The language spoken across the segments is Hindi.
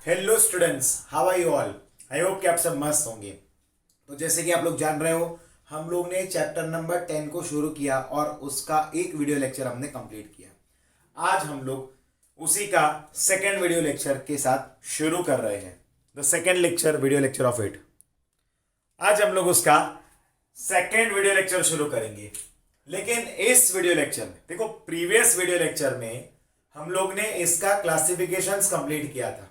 Hello students, how are you all. I hope कि आप सब मस्त होंगे। तो जैसे कि आप लोग जान रहे हो, हम लोग ने चैप्टर नंबर 10 को शुरू किया और उसका एक वीडियो लेक्चर हमने कंप्लीट किया। आज हम लोग उसी का सेकेंड वीडियो लेक्चर के साथ शुरू कर रहे हैं। The second lecture, video lecture of it. आज हम लोग उसका सेकेंड वीडियो लेक्चर शुरू करेंगे। लेकिन इस वीडियो लेक्चर में देखो, प्रीवियस वीडियो लेक्चर में हम लोग ने इसका क्लासिफिकेशंस कंप्लीट किया था,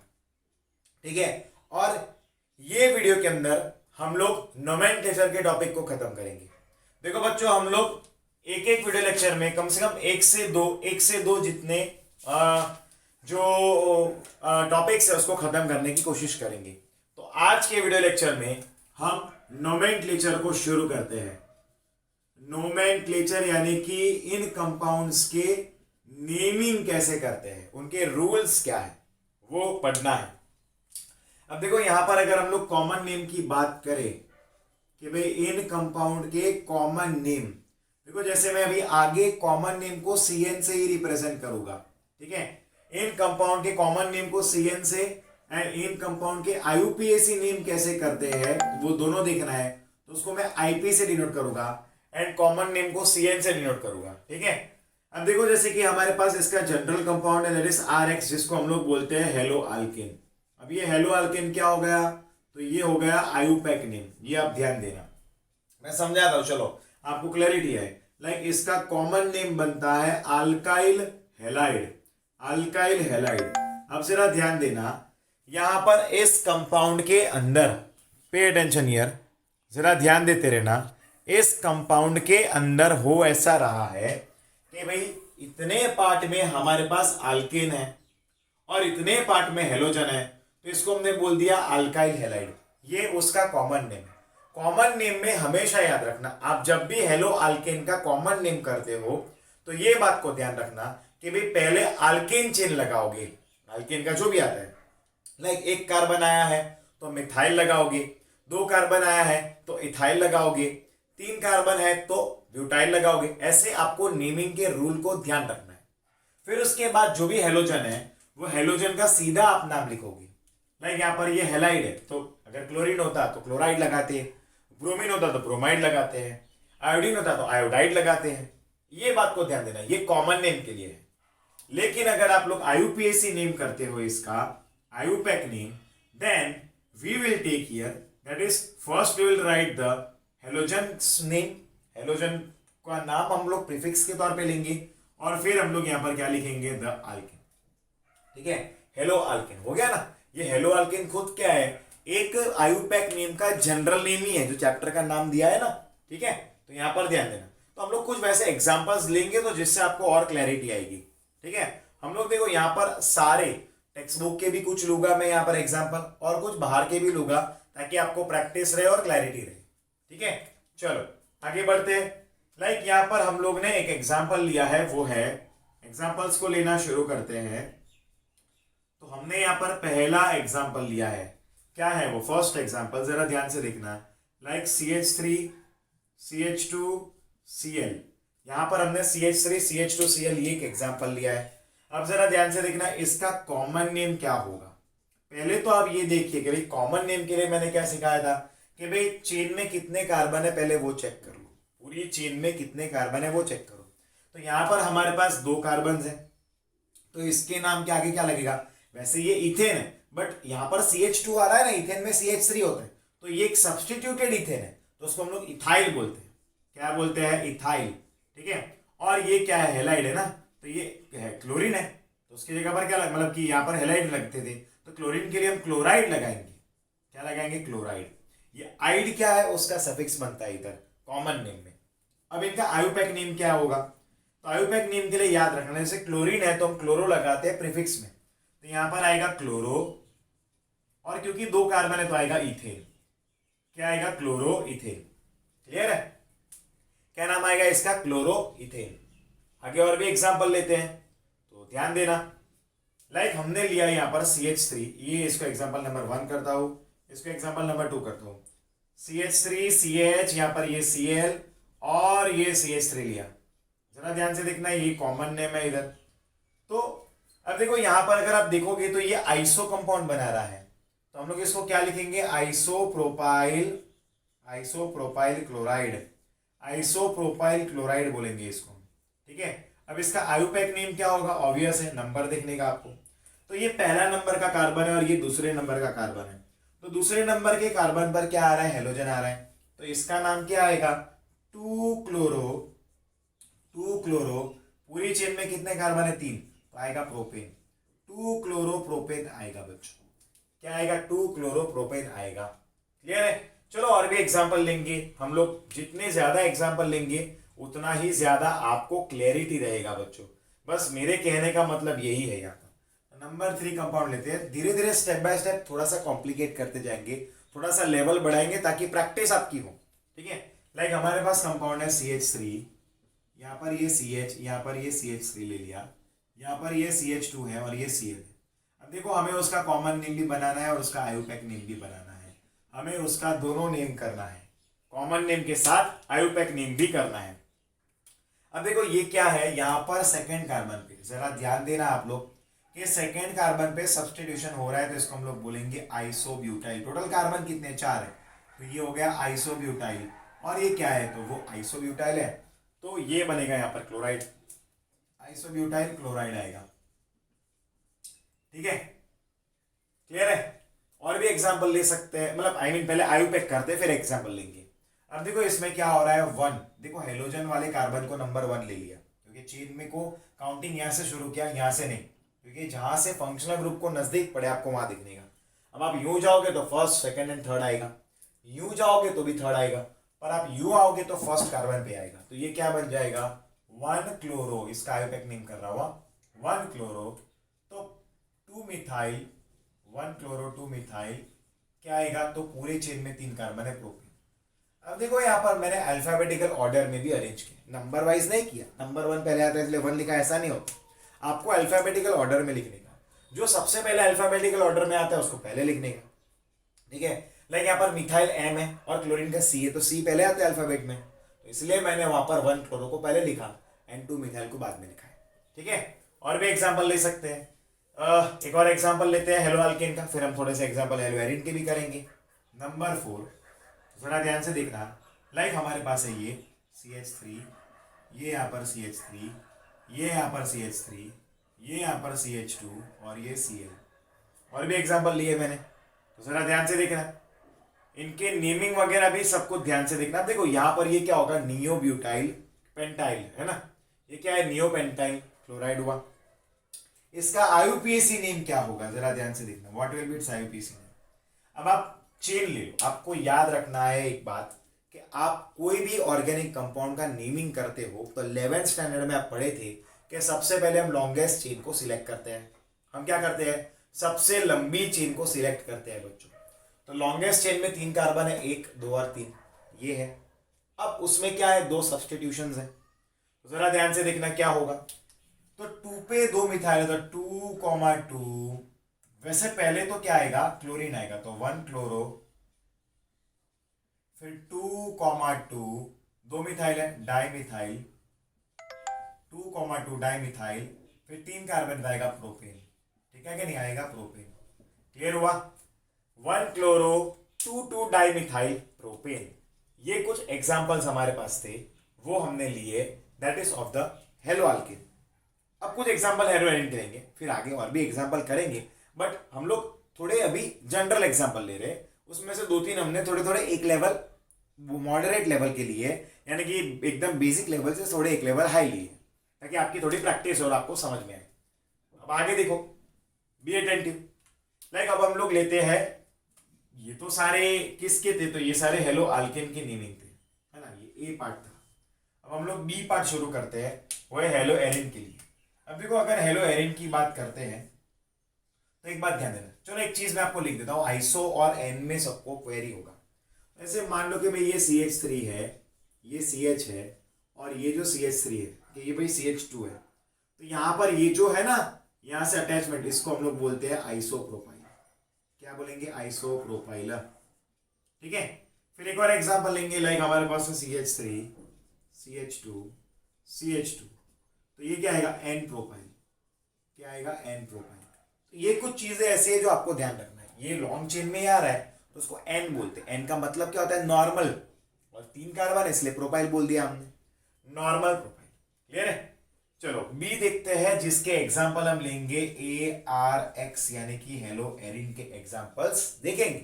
ठीक है। और ये वीडियो के अंदर हम लोग नोमेनक्लेचर के टॉपिक को खत्म करेंगे। देखो बच्चों, हम लोग एक एक वीडियो लेक्चर में कम से कम एक से दो जितने जो टॉपिक्स है उसको खत्म करने की कोशिश करेंगे। तो आज के वीडियो लेक्चर में हम नोमेनक्लेचर को शुरू करते हैं। नोमेनक्लेचर यानी कि इन कंपाउंड्स के नेमिंग कैसे करते हैं, उनके रूल्स क्या है, वो पढ़ना है। अब देखो, यहां पर अगर हम लोग कॉमन नेम की बात करें कि भाई इन कंपाउंड के कॉमन नेम, देखो जैसे मैं अभी आगे कॉमन नेम को CN से ही रिप्रेजेंट करूंगा, ठीक है। इन कंपाउंड के कॉमन नेम को CN से एंड इन कंपाउंड के IUPAC नेम कैसे करते हैं वो दोनों देखना है, तो उसको मैं IP से डिनोट करूंगा एंड कॉमन नेम को CN से डिनोट करूंगा, ठीक है। अब देखो, जैसे कि हमारे पास इसका जनरल कंपाउंड है, दैट इज RX, जिसको हम लोग बोलते हैं हेलो अल्केन। अब ये हेलो अल्केन क्या हो गया, तो ये हो गया IUPAC नेम। ये आप ध्यान देना, मैं समझाता हूं, चलो आपको क्लैरिटी है। लाइक इसका कॉमन नेम बनता है अल्काइल हेलाइड। Alkyl halide. अब जरा ध्यान देना, यहां पर इस कंपाउंड के अंदर, पे अटेंशन हियर, जरा ध्यान देते रहना। इस कंपाउंड के अंदर हो ऐसा रहा है कि भाई इतने पार्ट में हमारे पास अल्केन है और इतने पार्ट में हेलोजन है, तो इसको हमने बोल दिया अल्काइल हेलाइड। ये उसका कॉमन नेम है। कॉमन नेम में हमेशा याद रखना, आप जब भी हेलो अल्केन का कॉमन नेम करते हो तो ये बात को ध्यान रखना कि भाई पहले अल्केन चेन लगाओगे, अल्केन का जो भी आता है। लाइक एक कार्बन आया है तो मिथाइल लगाओगे, दो कार्बन आया है तो इथाइल लगाओगे, तीन कार्बन है तो ब्यूटाइल लगाओगे। ऐसे आपको नेमिंग के रूल को ध्यान रखना है। फिर उसके बाद जो भी हेलोजन है वो हेलोजन का सीधा आप नाम लिखोगे। लाइक यहाँ पर ये हेलाइड है, तो अगर क्लोरीन होता तो क्लोराइड लगाते हैं, ब्रोमीन होता तो ब्रोमाइड लगाते हैं, आयोडीन होता तो आयोडाइड लगाते हैं। ये बात को ध्यान देना, ये कॉमन नेम के लिए है। लेकिन अगर आप लोग IUPAC नेम करते हो इसका, IUPAC name, then we will take here, that is first we will write the halogen name. Halogen का नाम हम लोग प्रीफिक्स के तौर पे लेंगे और फिर हम लोग यहां पर क्या लिखेंगे, द अल्केन, ठीक है। हेलो अल्केन हो गया ना। ये हेलो अल्केन खुद क्या है, एक IUPAC नेम का जनरल नेम ही है, जो चैप्टर का नाम दिया है ना, ठीक है। तो यहां पर ध्यान देना। तो हम लोग कुछ वैसे एग्जांपल्स लेंगे तो जिससे आपको और क्लैरिटी आएगी, ठीक है। हम लोग देखो यहां पर सारे टेक्स्ट बुक के भी कुछ लूंगा मैं यहां पर एग्जाम्पल, और कुछ बाहर के भी लूंगा, ताकि आपको प्रैक्टिस रहे और क्लैरिटी रहे, ठीक है। चलो आगे बढ़ते हैं। लाइक यहां पर हम लोग ने एक एग्जाम्पल लिया है, वो है, एग्जाम्पल्स को लेना शुरू करते हैं। तो हमने यहां पर पहला एग्जाम्पल लिया है, क्या है वो, फर्स्ट एग्जाम्पल, जरा ध्यान से देखना। लाइक CH3 CH2 Cl, यहां पर हमने CH3 CH2 Cl ये एक एग्जाम्पल लिया है। अब जरा ध्यान से देखना, इसका कॉमन नेम क्या होगा। पहले तो आप ये देखिए कि भाई कॉमन नेम के लिए मैंने क्या सिखाया था कि भाई चेन में कितने कार्बन है पहले वो चेक कर लो, पूरी चेन में कितने कार्बन है वो चेक करो। तो यहां पर हमारे पास दो कार्बन है, तो इसके नाम के आगे क्या लगेगा, वैसे ये इथेन है बट यहां पर CH2 आ रहा है ना, इथेन में CH3 होता है, तो ये एक सब्सटीट्यूटेड इथेन है, तो उसको हम लोग इथाइल बोलते हैं। क्या बोलते हैं, इथाइल, ठीक है। और ये क्या है, हेलाइड है ना, तो ये है क्लोरीन है, तो उसकी जगह पर क्या मतलब कि यहाँ पर हेलाइड लगते थे, तो क्लोरीन के लिए हम क्लोराइड लगाएंगे। क्या लगाएंगे, क्लोराइड। ये आइड क्या है, उसका सफिक्स बनता है इधर कॉमन नेम में। अब इनका IUPAC नेम क्या होगा, तो IUPAC नेम के लिए याद रखना, जैसे क्लोरीन है तो हम क्लोरो लगाते हैं प्रीफिक्स में, तो यहां पर आएगा क्लोरो, और क्योंकि दो कार्बन है तो आएगा इथेन। क्या आएगा, क्लोरो इथेन। क्लियर है, क्या नाम आएगा इसका, क्लोरो इथेन। आगे और भी एग्जांपल लेते हैं, तो ध्यान देना। लाइक हमने लिया यहां पर CH3, ये इसको एग्जांपल नंबर 1 करता हूं, इसको एग्जांपल नंबर 2 करता हूं। CH3 CH, यहां पर ये Cl और ये CH3 लिया। जरा ध्यान से देखना, ये कॉमन नेम है इधर। तो अब देखो यहाँ पर अगर आप देखोगे तो ये आइसो कंपाउंड बना रहा है, तो हम लोग इसको क्या लिखेंगे, isopropyl, isopropyl chloride, isopropyl chloride बोलेंगे इसको। ठीक है, अब इसका आयुपैक नेम क्या होगा, ऑब्वियस है, नंबर देखने का आपको। तो ये पहला नंबर का कार्बन है और ये दूसरे नंबर का कार्बन है, तो दूसरे नंबर के कार्बन पर क्या आ रहा है, हेलोजन आ रहा है, तो इसका नाम क्या आएगा, 2 क्लोरो, 2 क्लोरो, पूरी चेन में कितने कार्बन है, 3, तो आएगा प्रोपेन, 2 क्लोरोप्रोपेन आएगा बच्चों, क्या आएगा, 2 क्लोरोप्रोपेन आएगा। क्लियर है। चलो और भी एग्जांपल लेंगे हम लोग, जितने ज्यादा एग्जांपल लेंगे उतना ही ज्यादा आपको क्लैरिटी रहेगा बच्चों, बस मेरे कहने का मतलब यही है। यहाँ पर नंबर 3 कंपाउंड लेते हैं, धीरे धीरे स्टेप बाय स्टेप थोड़ा सा कॉम्प्लिकेट करते जाएंगे, थोड़ा सा लेवल बढ़ाएंगे ताकि प्रैक्टिस आपकी हो। ठीक है, लाइक हमारे पास कंपाउंड है CH3, यहाँ पर ये CH, यहाँ पर ये CH3 ले लिया, यहाँ पर ये CH2 है और ये Cl है। अब देखो हमें उसका कॉमन नेम भी बनाना है और उसका आयुपैक नेम भी बनाना है, हमें उसका दोनों नेम करना है, कॉमन नेम के साथ आयुपैक नेम भी करना है। अब देखो ये क्या है, यहाँ पर सेकेंड कार्बन पे जरा ध्यान देना आप लोग कि सेकेंड कार्बन पे सब्स्टिट्यूशन हो रहा है, तो इसको हम लोग बोलेंगे आइसोब्यूटाइल। टोटल कार्बन कितने, 4 है, तो ये हो गया आइसोब्यूटाइल, और ये क्या है, तो वो आइसोब्यूटाइल है, तो ये बनेगा यहाँ पर क्लोराइड, आइसोब्यूटाइल क्लोराइड आएगा। ठीक है, क्लियर है। और भी एग्जांपल ले सकते हैं, मतलब आई मीन पहले आयुपैक करते हैं फिर एग्जांपल लेंगे। अब देखो इसमें क्या हो रहा है, 1, देखो हेलोजन वाले कार्बन को नंबर 1 ले लिया, क्योंकि चेन में को काउंटिंग यहाँ से शुरू किया, यहाँ से नहीं, क्योंकि जहां से फंक्शनल ग्रुप को नजदीक पड़े आपको वहां दिखने का। अब आप यूं जाओगे तो फर्स्ट, सेकंड एंड थर्ड आएगा, यूं जाओगे तो भी थर्ड आएगा, पर आप यूं आओगे तो फर्स्ट कार्बन पे आएगा, तो ये क्या बन जाएगा, 1 क्लोरो, इसका आयुपैक नेम कर रहा हुआ 1 क्लोरो, तो 2 मिथाइल, 1 क्लोरो 2 मिथाइल क्या आएगा, तो पूरे चेन में 3 कार्बन है, प्रोपेन। अब देखो यहाँ पर मैंने अल्फाबेटिकल ऑर्डर में भी अरेंज किया, नंबर वाइज नहीं किया, नंबर 1 पहले आता है इसलिए 1 लिखा, ऐसा नहीं होता, आपको अल्फाबेटिकल ऑर्डर में लिखने का, जो सबसे पहले अल्फाबेटिकल ऑर्डर में आता है उसको पहले लिखने का। ठीक है, लाइक यहाँ पर मिथाइल M है और क्लोरीन का C है, तो C पहले आता है अल्फाबेट में, तो इसलिए मैंने वहां पर 1 क्लोरो को पहले लिखा एंड 2 मिथाइल को बाद में लिखा है। ठीक है, और भी एग्जाम्पल ले सकते हैं, एक और एग्जाम्पल लेते हैं हेलो अल्केन का, फिर हम थोड़े से एग्जाम्पल हेलो एरिन के भी करेंगे। नंबर 4, जरा ध्यान से देखना, लाइक हमारे पास है ये CH3, ये यहाँ पर CH3, ये यहाँ पर CH3, ये यहाँ पर CH2 और ये Cl। और भी एग्जाम्पल लिए मैंने, तो जरा ध्यान से देखना, इनके नेमिंग वगैरह भी सबको ध्यान से देखना। देखो यहाँ पर ये क्या होगा, नियोब्यूटाइल पेंटाइल है ना, ये क्या है, नियोपेंटाइल क्लोराइड हुआ, इसका आयुपीएसी नेम क्या होगा, जरा ध्यान से देखना, what will be it's IUPAC name. अब आप चेन ले लो, आपको याद रखना है एक बात कि आप कोई भी ऑर्गेनिक कंपाउंड का नेमिंग करते हो तो 11th स्टैंडर्ड में आप पढ़े थे कि सबसे पहले हम लॉन्गेस्ट चेन को सिलेक्ट करते हैं। हम क्या करते हैं, सबसे लंबी चेन को सिलेक्ट करते हैं बच्चों। तो लॉन्गेस्ट चेन में 3 कार्बन है, 1 2 और 3, ये है। अब उसमें क्या है, 2 सब्स्टिट्यूशंस है, तो जरा ध्यान से देखना क्या होगा, तो 2 पे 2 मिथाइल, तो 2,2, वैसे पहले तो क्या आएगा, क्लोरीन आएगा, तो 1 क्लोरो, फिर 2,2, 2 मिथाइल है, डाइमिथाइल, 2,2 डाइमिथाइल, फिर 3 कार्बन आएगा प्रोपेन। ठीक है कि नहीं, आएगा प्रोपेन। क्लियर हुआ, 1 क्लोरो 2 डाइमिथाइल प्रोपेन। ये कुछ एग्जांपल्स हमारे पास थे, वो हमने लिए, that is of the hello alkane. अब कुछ एग्जांपल हेलो एरिन करेंगे, फिर आगे और भी एग्जांपल करेंगे, बट हम लोग थोड़े अभी जनरल एग्जांपल ले रहे हैं, उसमें से 2-3 हमने थोड़े थोड़े एक लेवल मॉडरेट लेवल के लिए, यानी कि एकदम बेसिक लेवल से थोड़े एक लेवल हाई लिए, ताकि आपकी थोड़ी प्रैक्टिस और आपको समझ में आए। अब आगे देखो, बी अटेंटिव, लाइक अब हम लोग लेते हैं, ये तो सारे किसके थे, तो ये सारे हेलो अल्केन के नेमिंग थे, है ना, ये ए पार्ट था। अब हम लोग बी पार्ट शुरू करते हैं, वो है हेलो एरिन के लिए। अब देखो अगर हेलो एरिन की बात करते हैं तो एक बात ध्यान देना, चलो एक चीज मैं आपको लिख देता हूँ, आइसो और एन में सबको क्वेरी होगा। ऐसे मान लो कि भाई ये CH3 है, ये CH है, और ये जो CH3 है कि ये भाई CH2 है, तो यहाँ पर ये जो है ना, यहाँ से अटैचमेंट, इसको हम लोग बोलते हैं आइसोप्रोपाइल। क्या बोलेंगे, आइसोप्रोपाइल। ठीक है, फिर एक और एग्जांपल लेंगे, लाइक हमारे पास है CH3, CH2, CH2, तो ये क्या आएगा, N प्रोपाइल। क्या आएगा, एन प्रोपाइन। तो ये कुछ चीजें ऐसी है जो आपको ध्यान रखना है। ये लॉन्ग चेन में आ रहा है तो उसको एन बोलते हैं। एन का मतलब क्या होता है, नॉर्मल, और 3 कार्बन है इसलिए प्रोपाइल बोल दिया हमने, नॉर्मल प्रोपाइल। क्लियर है। चलो बी देखते हैं, जिसके एग्जाम्पल हम लेंगे ARX यानी कि हेलो एरिन के एग्जाम्पल्स देखेंगे।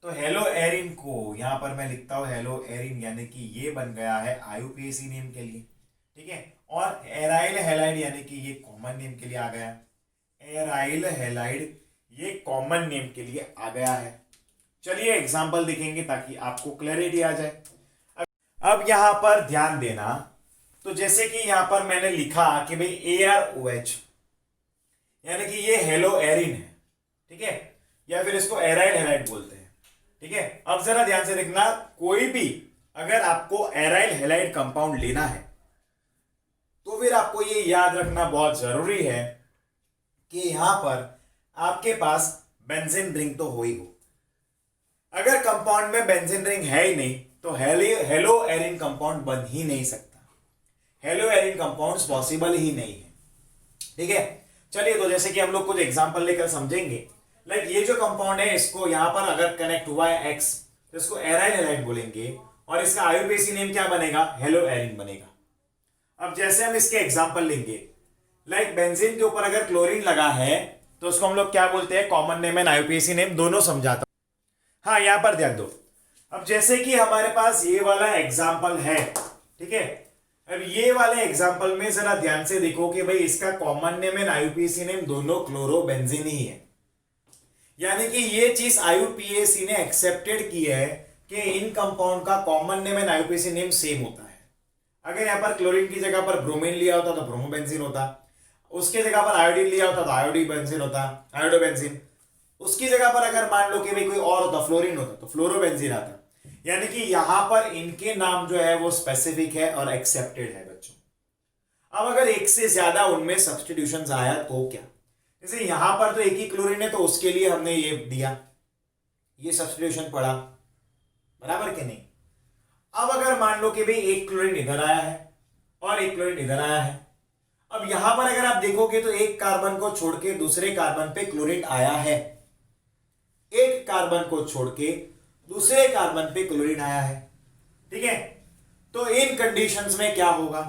तो हेलो एरिन को यहां पर मैं लिखता हूं हेलो एरिन, यानी कि ये बन गया है IUPAC नेम के लिए, ठीक है। और एराइल हैलाइड यानी कि ये कॉमन नेम के लिए आ गया, एराइल हैलाइड ये कॉमन नेम के लिए आ गया है। चलिए एग्जाम्पल देखेंगे ताकि आपको क्लैरिटी आ जाए। अब यहां पर ध्यान देना, तो जैसे कि यहां पर मैंने लिखा कि भाई AROH यानी कि ये हेलो एरिन है, ठीक है, या फिर इसको एराइल हैलाइड बोलते हैं, ठीक है। अब जरा ध्यान से देखना, कोई भी अगर आपको एराइल हैलाइड कंपाउंड लेना है तो फिर आपको ये याद रखना बहुत जरूरी है कि यहां पर आपके पास बेंजीन रिंग तो हो ही हो। अगर कंपाउंड में बेंजीन रिंग है ही नहीं तो हेलो एरिन कंपाउंड बन ही नहीं सकता, हेलो एरिन कंपाउंड्स पॉसिबल ही नहीं है, ठीक है। चलिए तो जैसे कि हम लोग कुछ एग्जांपल लेकर समझेंगे। लाइक ये जो कंपाउंड है इसको यहां पर अगर कनेक्ट हुआ है X तो इसको एराइल हैलाइड बोलेंगे और इसका IUPAC नेम क्या बनेगा, हेलो एरिन बनेगा। अब जैसे हम इसके एग्जांपल लेंगे, लाइक बेंजीन के ऊपर अगर क्लोरीन लगा है तो उसको हम लोग क्या बोलते हैं, common name and IUPAC name दोनों समझाता हूं। हाँ यहां पर ध्यान दो। अब जैसे कि हमारे पास ये वाला एग्जांपल है, ठीक है। अब ये वाले एग्जांपल में जरा ध्यान से देखो कि भाई इसका common name and IUPAC name दोनों क्लोरोबेंजीन ही है, यानी कि ये चीज IUPAC ने एक्सेप्टेड की है कि इन कंपाउंड का common name and IUPAC name same होता है। अगर यहां पर क्लोरीन की जगह पर ब्रोमीन लिया होता तो ब्रोमोबेंजीन होता, उसके जगह पर आयोडीन लिया होता तो आयोडीबेंजीन होता, आयोडोबेंजीन। उसकी जगह पर अगर मान लो कि भाई कोई और होता, फ्लोरीन होता तो फ्लोरोबेंजीन आता। यानी कि यहां पर इनके नाम जो है वो स्पेसिफिक है और एक्सेप्टेड है बच्चों। अब अगर एक से ज्यादा उनमें सब्स्टिट्यूशन आया तो क्या, जैसे यहां पर तो एक ही क्लोरीन है तो उसके लिए हमने ये दिया, ये सब्स्टिट्यूशन पड़ा, बराबर कि नहीं। अब अगर मान लो कि भाई एक क्लोरीन इधर आया है और एक क्लोरीन इधर आया है, अब यहां पर अगर आप देखोगे तो एक कार्बन को छोड़ के दूसरे कार्बन पे क्लोरीन आया है, एक कार्बन को छोड़ के दूसरे कार्बन पे क्लोरीन आया है, ठीक है। तो इन कंडीशंस में क्या होगा,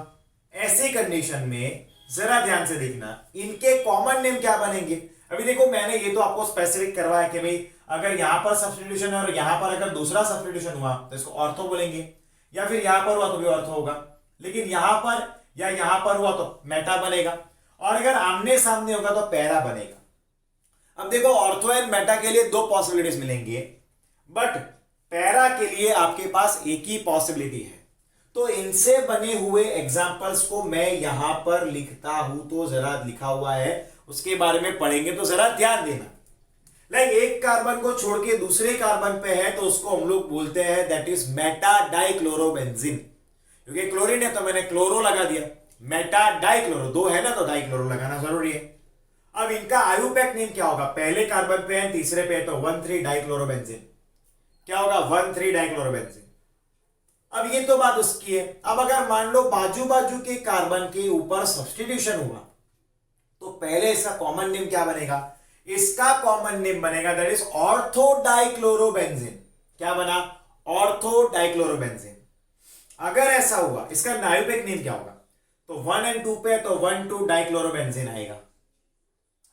ऐसी कंडीशन में जरा ध्यान से देखना इनके कॉमन नेम क्या बनेंगे। अभी देखो मैंने ये तो आपको स्पेसिफिक करवाया कि भाई अगर यहां पर सब्स्टिट्यूशन है और यहां पर अगर दूसरा सब्स्टिट्यूशन हुआ तो इसको ऑर्थो बोलेंगे, या फिर यहां पर हुआ तो भी ऑर्थो होगा, लेकिन यहां पर या यहां पर हुआ तो मेटा बनेगा, और अगर आमने सामने होगा तो पैरा बनेगा। अब देखो ऑर्थो एंड मेटा के लिए 2 पॉसिबिलिटीज मिलेंगे, बट पैरा के लिए आपके पास एक ही पॉसिबिलिटी है। तो इनसे बने हुए एग्जाम्पल्स को मैं यहां पर लिखता हूं, तो जरा लिखा हुआ है उसके बारे में पढ़ेंगे तो जरा ध्यान देना। लाइक एक कार्बन को छोड़ के दूसरे कार्बन पे है तो उसको हम लोग बोलते हैं दैट इज मेटा डाइक्लोरोबेंजीन, क्योंकि क्लोरीन है तो मैंने क्लोरो लगा दिया, मेटा डाइक्लोरो, 2 है ना तो डाइक्लोरो लगाना जरूरी है। अब इनका IUPAC नेम क्या होगा, पहले कार्बन पे है तीसरे पे है तो 1,3 डाइक्लोरोबेंजीन, क्या होगा 1,3 डाइक्लोरोबेंजीन। अब ये तो बात उसकी है। अब अगर मान लो बाजू बाजू के कार्बन के ऊपर सब्स्टिट्यूशन हुआ तो पहले इसका कॉमन नेम क्या बनेगा, इसका कॉमन नेम बनेगा दैट इज ऑर्थो डाइक्लोरोबेंजीन। क्या बना, ऑर्थो डाइक्लोरोबेंजीन। अगर ऐसा हुआ इसका IUPAC नेम क्या होगा, तो 1 और 2 पे तो 1,2 डाइक्लोरोबेंजीन आएगा।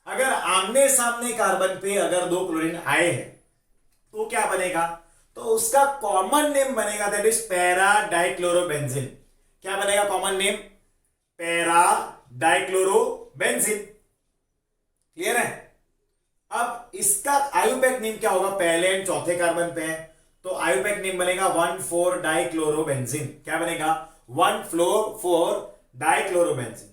अगर आमने सामने कार्बन पे अगर 2 क्लोरीन आए हैं तो क्या बनेगा, तो उसका कॉमन नेम बनेगा दैट इज पैरा डाइक्लोरोबेंजीन। क्या बनेगा common name, para dichlorobenzene. Clear है। अब इसका IUPAC नेम क्या होगा, पहले एंड चौथे कार्बन पे है तो IUPAC नेम बनेगा 1,4 डाइक्लोरोबेंजीन। क्या बनेगा 1,4 डाइक्लोरोबेंजीन।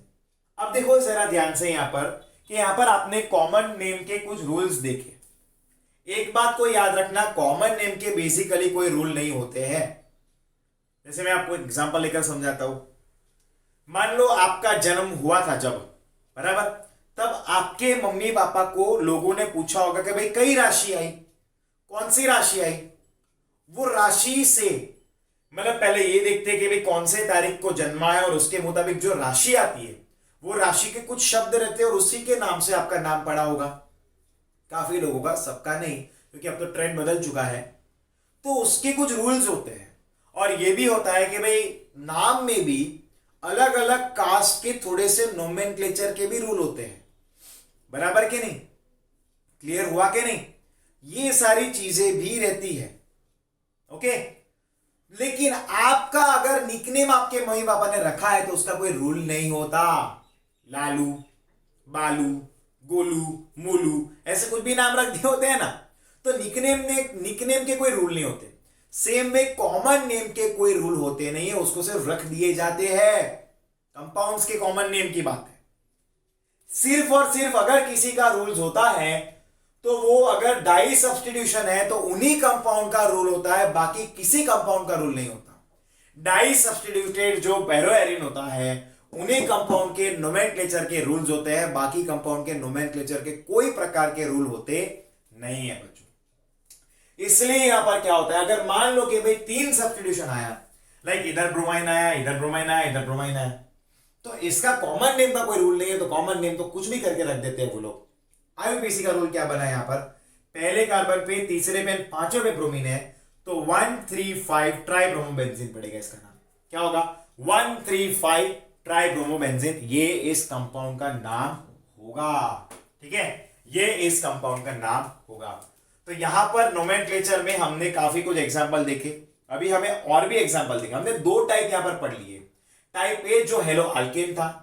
अब देखो जरा ध्यान से यहां पर कि यहां पर आपने कॉमन नेम के कुछ रूल्स देखे। एक बात को याद रखना, कॉमन नेम के बेसिकली कोई रूल नहीं होते हैं। जैसे मैं आपको एग्जांपल लेकर समझाता हूं। मान लो आपका जन्म हुआ था जब, बराबर, तब आपके मम्मी पापा को लोगों ने पूछा होगा कि भाई कई राशि आई, कौन सी राशि आई। वो राशि से मतलब पहले ये देखते कि भाई कौन से तारीख को जन्मा है और उसके मुताबिक जो राशि आती है वो राशि के कुछ शब्द रहते हैं और उसी के नाम से आपका नाम पड़ा होगा, काफी लोगों का, सबका नहीं क्योंकि अब तो ट्रेंड बदल चुका है। तो उसके कुछ रूल्स होते हैं और ये भी होता है कि भाई नाम में भी अलग अलग कास्ट के थोड़े से नोमेनक्लेचर के भी रूल होते हैं, बराबर के नहीं, क्लियर हुआ कि नहीं, ये सारी चीजें भी रहती है। ओके, लेकिन आपका अगर निकनेम आपके मम्मी पापा ने रखा है तो उसका कोई रूल नहीं होता। लालू, बालू, गोलू, मोलू, ऐसे कुछ भी नाम रख दिए होते हैं ना, तो निकनेम के कोई रूल नहीं होते। सेम में कॉमन नेम के कोई रूल होते नहीं है, उसको सिर्फ रख दिए जाते हैं। कंपाउंड्स के कॉमन नेम की बात है। सिर्फ और सिर्फ अगर किसी का रूल्स होता है तो वो अगर डाई सब्स्टिट्यूशन है तो उन्हीं कंपाउंड का रूल होता है, बाकी किसी कंपाउंड का रूल नहीं होता। डाई सब्स्टिट्यूटेड जो पैरोएरिन होता है उन्हीं कंपाउंड के नोमेनक्लेचर के रूल्स होते हैं, बाकी कंपाउंड के नोमेनक्लेचर के कोई प्रकार के रूल होते नहीं है बच्चों। इसलिए यहां पर क्या होता है, अगर मान लो कि भाई 3 सब्स्टिट्यूशन आया, लाइक इधर ब्रोमाइन आया, इधर ब्रोमाइन आया, इधर ब्रोमाइन आया, तो इसका कॉमन नेम का कोई रूल नहीं है, तो कॉमन नेम तो कुछ भी करके रख देते हैं वो लोग। आईयूपीएसी का रूल क्या बना है यहां पर, पहले कार्बन पे, तीसरे पे, पांचों पे ब्रोमीन है तो 1,3,5 ट्राइब्रोमोबेंजीन पड़ेगा। इसका नाम क्या होगा, 1,3,5 ट्राइब्रोमोबेंजीन, ये इस कंपाउंड का नाम होगा। ठीक है, ये इस कंपाउंड का नाम होगा। तो यहां पर नोमेनक्लेचर में हमने काफी कुछ एग्जांपल देखे, अभी हमें और भी एग्जांपल देखे। हमने 2 टाइप यहां पर पढ़ लिए, टाइप ए जो हेलो अल्केन था,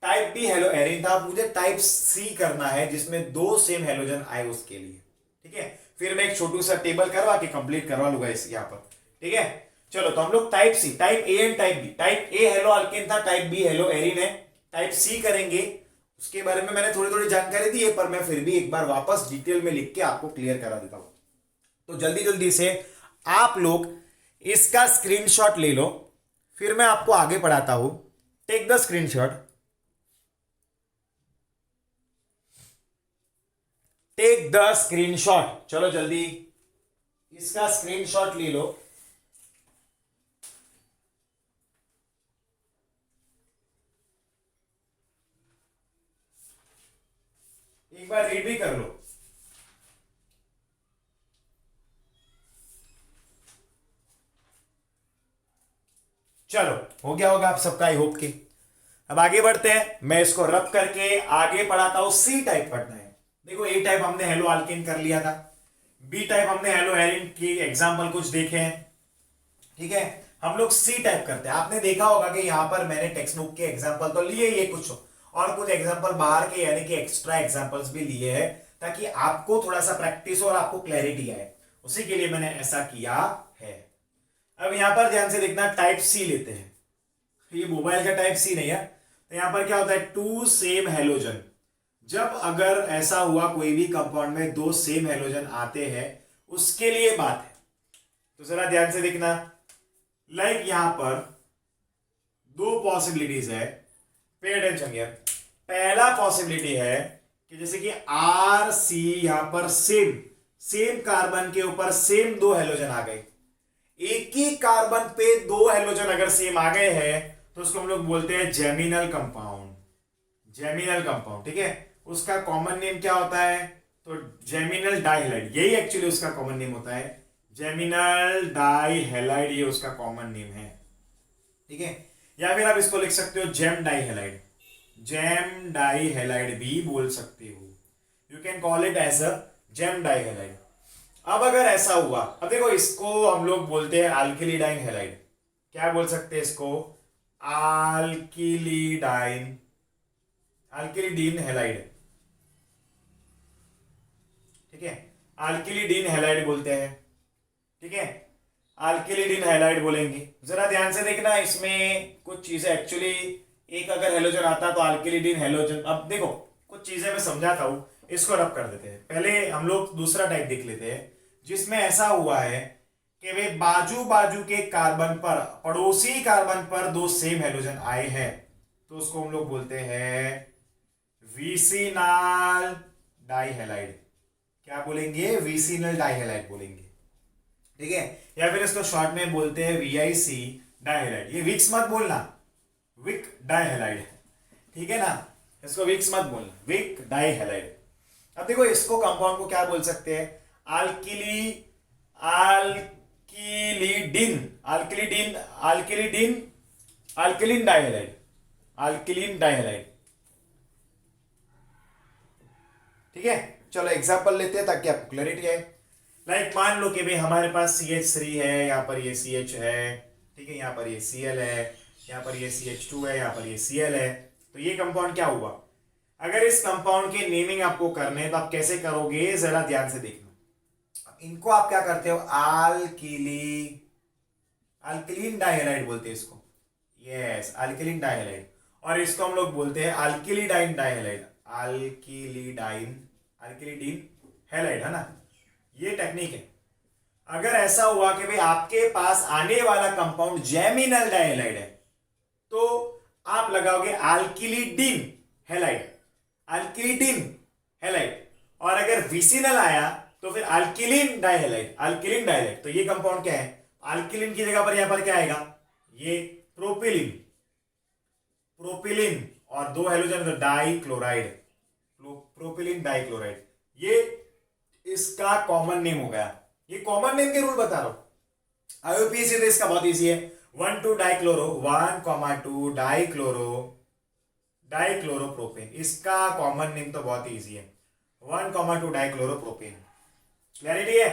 टाइप बी हेलो एरिन था। मुझे टाइप सी करना है जिसमें 2 सेम हेलोजन आए उसके लिए। ठीक है, फिर मैं एक छोटू सा टेबल करवा के कंप्लीट करवा लूंगा इस यहां पर। ठीक है, चलो तो हम लोग type C, type A and type B, type A haloalkane था, टाइप बी हेलो एरिन है, टाइप सी करेंगे। उसके बारे में मैंने थोड़ी थोड़ी जानकारी दी है, पर मैं फिर भी एक बार वापस डिटेल में लिख के आपको क्लियर करा देता हूं। तो जल्दी जल्दी से आप लोग इसका स्क्रीनशॉट ले लो, फिर मैं आपको आगे पढ़ाता हूं। Take the screenshot, take the screenshot, चलो जल्दी इसका स्क्रीनशॉट ले लो। एक बार रीड भी कर लो। चलो हो गया होगा आप सबका, आई होप के। अब आगे बढ़ते हैं, मैं इसको रब करके आगे पढ़ाता हूं। सी टाइप पढ़ना है। देखो ए टाइप हमने हेलो अल्केन कर लिया था, बी टाइप हमने हेलो एरिन की एग्जांपल कुछ देखे हैं। ठीक है, हम लोग सी टाइप करते हैं। आपने देखा होगा कि यहां पर मैंने टेक्स्ट बुक के एग्जांपल तो लिए, ये कुछ और कुछ एग्जांपल बाहर के यानी कि एक्स्ट्रा एग्जांपल्स भी लिए हैं, ताकि आपको थोड़ा सा प्रैक्टिस और आपको क्लैरिटी आए, उसी के लिए मैंने ऐसा किया है। अब यहां पर ध्यान से देखना, टाइप सी लेते हैं। ये मोबाइल का टाइप सी नहीं है। तो यहां पर क्या होता है, 2 सेम हेलोजन। जब अगर ऐसा हुआ कोई भी कंपाउंड में 2 सेम हेलोजन आते हैं, उसके लिए बात है। तो जरा ध्यान से देखना, लाइक यहां पर 2 पॉसिबिलिटीज है, पे अटेंशन हियर। पहला पॉसिबिलिटी है कि जैसे कि आर सी, यहां पर सेम सेम कार्बन के ऊपर सेम 2 हेलोजन आ गए। एक ही कार्बन पे 2 हेलोजन अगर सेम आ गए हैं तो उसको हम लोग बोलते हैं जेमिनल कंपाउंड। जेमिनल कंपाउंड, ठीक है। उसका कॉमन नेम क्या होता है, तो जेमिनल डाइहेलाइड, यही एक्चुअली उसका कॉमन नेम होता है, जेमिनल डाइहेलाइड, ये उसका कॉमन नेम है। ठीक है, या फिर आप इसको लिख सकते हो जेम डाइहेलाइड, जेम डाइहेलाइड भी बोल सकते हो। You can call it as a gem dihalide. अब अगर ऐसा हुआ, अब देखो इसको हम लोग बोलते हैं अल्किलिडाइन हेलाइड। क्या बोल सकते हैं इसको, अल्किलिडाइन, अल्किलिडीन हेलाइड। ठीक है, अल्किलिडीन हेलाइड बोलते हैं। ठीक है, अल्किलिडीन हेलाइड बोलेंगे। जरा ध्यान से देखना, इसमें कुछ चीजें एक्चुअली, एक अगर हेलोजन आता तो अल्किलिडीन हेलोजन। अब देखो कुछ चीजें मैं समझाता हूं, इसको रब कर देते हैं। पहले हम लोग दूसरा टाइप देख लेते हैं, जिसमें ऐसा हुआ है कि वे बाजू बाजू के कार्बन पर, पड़ोसी कार्बन पर 2 सेम हेलोजन आए हैं, तो उसको हम लोग बोलते हैं विसिनल डाइहेलाइड। क्या बोलेंगे, विसिनल डाइहेलाइड बोलेंगे। ठीक है, या फिर इसको शॉर्ट में बोलते हैं VIC डाइहेलाइड। ये विक्स मत बोलना, विक डाइहेलाइड। ठीक है ना, इसको विक्स मत बोलना, विक डाई हैलाइड। अब देखो इसको कंपाउंड को क्या बोल सकते हैं, अल्किली अल्किलिडिन अल्किलिडिन अल्किलिडिन अल्किलिन डाइहैलाइड, अल्किलिन डाइहैलाइड। ठीक है, चलो एग्जांपल लेते हैं ताकि आपको क्लैरिटी आए। लाइक मान लो कि भाई हमारे पास CH3 है, यहाँ पर ये CH है, ठीक है, यहाँ पर ये Cl है, यहाँ पर ये CH2 है, यहाँ पर ये Cl है। तो ये कंपाउंड क्या हुआ। अगर इस कंपाउंड की नेमिंग आपको करने तो आप कैसे करोगे, जरा ध्यान से देखना। इनको आप क्या करते हो, अल्किलीन डाइहैलाइड बोलते हैं इसको, यस अल्किलीन डाइहैलाइड। और इसको हम लोग बोलते हैं अल्किलिडाइन डाइहैलाइड, अल्किलिडीन हैलाइड, है ना। ये टेक्निक है। अगर ऐसा हुआ कि भाई आपके पास आने वाला कंपाउंड जेमिनल डाइहैलाइड है तो आप लगाओगे अल्किलिडीन हैलाइड, अल्किलिडीन हैलाइड। और अगर विसिनल आया तो फिर अल्किलिन डाइहैलाइड, अल्किलिन डाइहैलाइड। तो ये कंपाउंड क्या है, अल्किलिन की जगह पर यहां पर क्या आएगा, ये प्रोपिलिन, प्रोपिलिन और दो हेलोजन डाइक्लोराइड, प्रोपिलिन डाइक्लोराइड। ये इसका कॉमन नेम हो गया। ये कॉमन नेम के रूल बता रहा हूं। आईयूपीएसी तो इसका बहुत इजी है, 1,2 डाइक्लोरो 1,2 डाइक्लोरोप्रोपेन। इसका कॉमन नेम तो बहुत इजी है, 1,2 डाइक्लोरोप्रोपेन। क्लैरिटी है।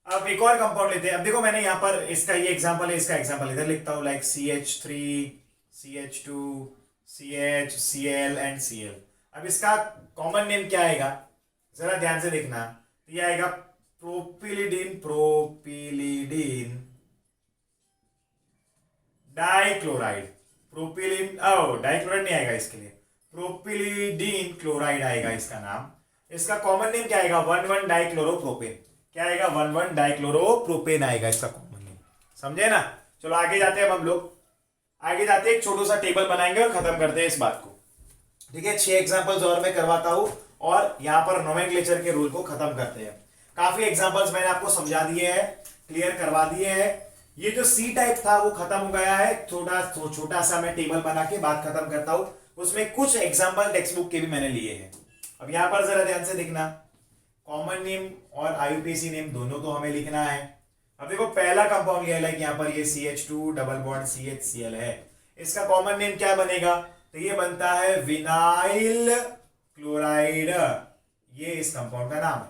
अब एक और कंपाउंड लेते हैं। अब देखो मैंने यहां पर इसका ये एग्जांपल है, इसका एग्जांपल इधर लिखता हूं, like CH3 CH2 CH Cl and Cl। अब इसका कॉमन नेम क्या आएगा, जरा ध्यान से देखना। तो ये आएगा प्रोपिलिडीन, प्रोपिलिडीन डाइक्लोराइड, प्रोपिलिन डाइक्लोराइड नहीं आएगा इसके लिए, प्रोपिलिडीन क्लोराइड आएगा इसका नाम। इसका कॉमन नेम क्या आएगा, 1,1 डाइक्लोरोप्रोपेन। क्या आएगा, 1,1 डाइक्लोरोप्रोपेन आएगा इसका कॉमन नेम। समझे ना। चलो आगे जाते हैं। हम लोग आगे जाते हैं, एक छोटा सा टेबल बनाएंगे और खत्म करते हैं इस बात को। ठीक है, 6 एग्जांपल्स और मैं करवाता हूं और यहां पर नोमेनक्लेचर के रूल को खत्म करते हैं। काफी एग्जांपल्स मैंने आपको समझा दिए हैं, क्लियर करवा दिए हैं। ये जो सी टाइप था वो खत्म हो गया है। छोटा सा मैं टेबल बना के बात खत्म करता हूं। उसमें कुछ एग्जांपल टेक्स्ट बुक के भी मैंने लिए हैं। अब यहां पर जरा ध्यान से देखना, कॉमन नेम और आईयूपीएसी नेम दोनों तो हमें लिखना है। अब देखो पहला कंपाउंड लिया, लाइक यहाँ पर ये CH2 डबल बॉन्ड CHCl है। इसका कॉमन नेम क्या बनेगा, तो ये बनता है विनाइल क्लोराइड। ये इस कंपाउंड का नाम है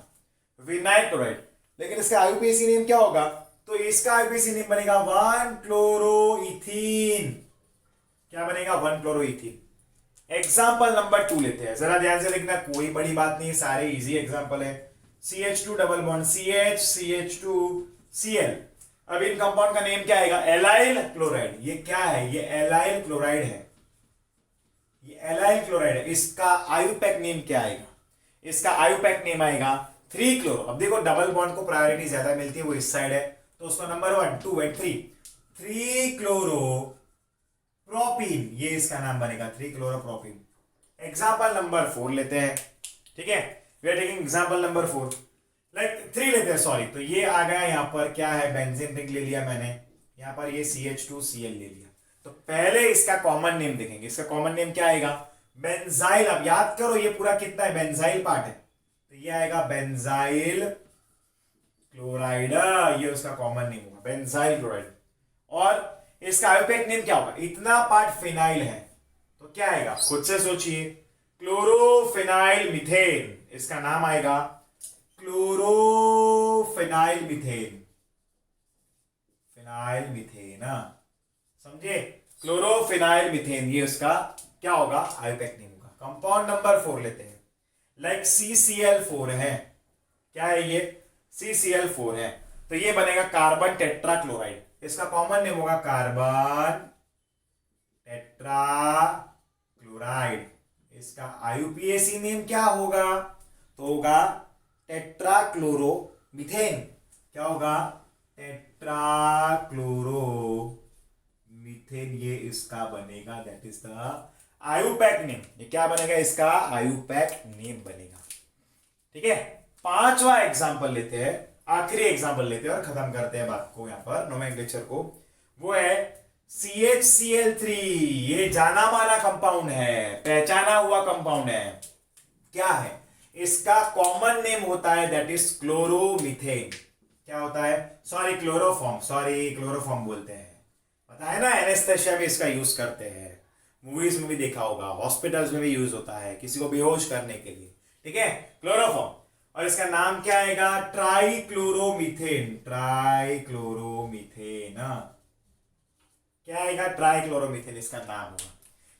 विनाइल क्लोराइड। लेकिन इसका आईयूपीएसी नेम क्या होगा, तो इसका आईयूपीएसी नेम बनेगा 1-क्लोरोइथीन। क्या बनेगा, 1-क्लोरोइथीन। एग्जाम्पल नंबर 2 लेते हैं, जरा ध्यान से देखना, कोई बड़ी बात नहीं, सारे इजी एग्जाम्पल है। CH2 double bond CH CH2 Cl। अब इन कंपाउंड का नेम क्या आएगा, एलाइल क्लोराइड। ये क्या है, ये एलाइल क्लोराइड है, ये एलाइल क्लोराइड है। इसका आयुपैक नेम क्या आएगा, इसका आयुपैक नेम आएगा 3-क्लोरो। अब देखो डबल बॉन्ड को प्रायोरिटी ज्यादा मिलती है, वो इस साइड है, तो उसका नंबर 1 2 एंड 3 3-क्लोरो प्रोपीन। ये इसका नाम बनेगा 3-क्लोरोप्रोपीन। एग्जाम्पल नंबर 4 लेते हैं। ठीक है, we are taking example number 4, like 3 लेते हैं, सॉरी। तो ये आ गया, यहाँ पर क्या है, बेंजीन रिंग ले लिया मैंने, यहाँ पर ये CH2Cl ले लिया। तो पहले इसका कॉमन नेम देखेंगे। इसका कॉमन नेम क्या आएगा, बेंजाइल। अब याद करो ये पूरा कितना है, बेंजाइल पार्ट है, तो ये आएगा बेंजाइल क्लोराइड। ये उसका कॉमन नेम होगा, बेंजाइल क्लोराइड। और इसका आयुपैक नेम क्या होगा, इतना पार्ट फिनाइल है, तो क्या आएगा, खुद से सोचिए, क्लोरोफिनाइल मिथेन। इसका नाम आएगा क्लोरोफिनाइल मिथेन, फिनाइल मिथेन। समझे, क्लोरोफिनाइल मिथेन, ये उसका क्या होगा, आयुपैक नेम होगा। कंपाउंड नंबर 4 लेते हैं, लाइक CCl4 है। क्या है ये, CCl4 है, तो ये बनेगा कार्बन टेट्राक्लोराइड। इसका कॉमन नेम होगा कार्बन टेट्राक्लोराइड। इसका आईयूपीएसी नेम क्या होगा, तो होगा टेट्राक्लोरोमीथेन। क्या होगा, टेट्राक्लोरोमीथेन। ये इसका बनेगा, that is the IUPAC name. ये क्या बनेगा, इसका आयुपैक नेम बनेगा। ठीक है, 5वां एग्जांपल लेते हैं, आखिरी एग्जांपल लेते हैं और खत्म करते हैं बात को, यहां पर नोमेनक्लेचर को। वो है CHCl3 ये जाना माना कंपाउंड है, पहचाना हुआ कंपाउंड है। क्या है इसका कॉमन नेम होता है, दैट इज क्लोरोमीथेन। क्या होता है? सॉरी क्लोरोफॉर्म बोलते हैं। पता है ना, एनेस्थेशिया में इसका यूज करते हैं, मूवीज में भी देखा होगा, हॉस्पिटल्स में भी यूज होता है किसी को बेहोश करने के लिए। ठीक है, क्लोरोफॉर्म। और इसका नाम क्या आएगा? ट्राइक्लोरोमीथेन। ट्राइक्लोरोमीथेन, क्या आएगा? ट्राइक्लोरोमीथेन इसका नाम होगा।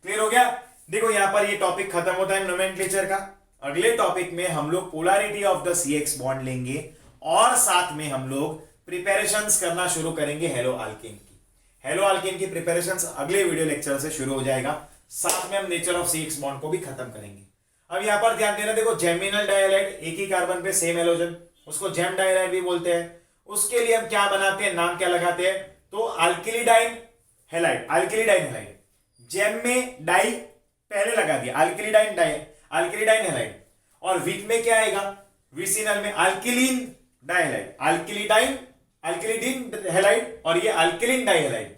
क्लियर हो गया? देखो यहां पर ये टॉपिक खत्म होता है नोमेनक्लेचर का। अगले टॉपिक में हम लोग polarity of the CX bond लेंगे और साथ में हम लोग प्रिपरेशंस करना शुरू करेंगे हेलो अल्केन की। हेलो अल्केन की प्रिपरेशंस अगले वीडियो लेक्चर से शुरू हो जाएगा। साथ में हम नेचर ऑफ CX बॉन्ड को भी खत्म करेंगे। अब यहां पर ध्यान देना, देखो जेमिनल डायलाइड, एक ही कार्बन पे सेम हेलोजन, उसको जेम डायलाइड भी बोलते हैं। उसके लिए हम क्या बनाते हैं, नाम क्या लगाते हैं? तो अल्किलिडाइन हैलाइड, अल्किलिडाइन हैलाइड। जेम में डाई पहले लगा दिया, अल्किलिडाइन डाई, अल्किलिडाइन हैलाइड। और वीक में क्या आएगा? विसिनल में अल्किलीन डाइहैलाइड, अल्किलिडाइन अल्किलिडीन हैलाइड और ये अल्किलीन डाइहैलाइड।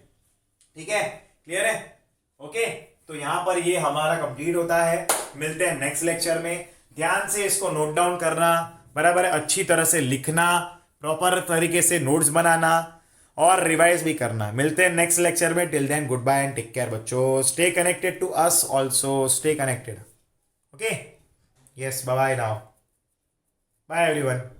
ठीक है, क्लियर है? ओके, तो यहां पर ये हमारा कंप्लीट होता है। मिलते हैं नेक्स्ट लेक्चर में। ध्यान से इसको नोट डाउन करना, बराबर है, अच्छी तरह से लिखना, प्रॉपर तरीके से नोट्स बनाना और रिवाइज भी करना। मिलते हैं नेक्स्ट लेक्चर में। Till then good bye and take care बच्चों। Stay connected to us also, stay connected. Okay, yes, bye bye now, bye everyone.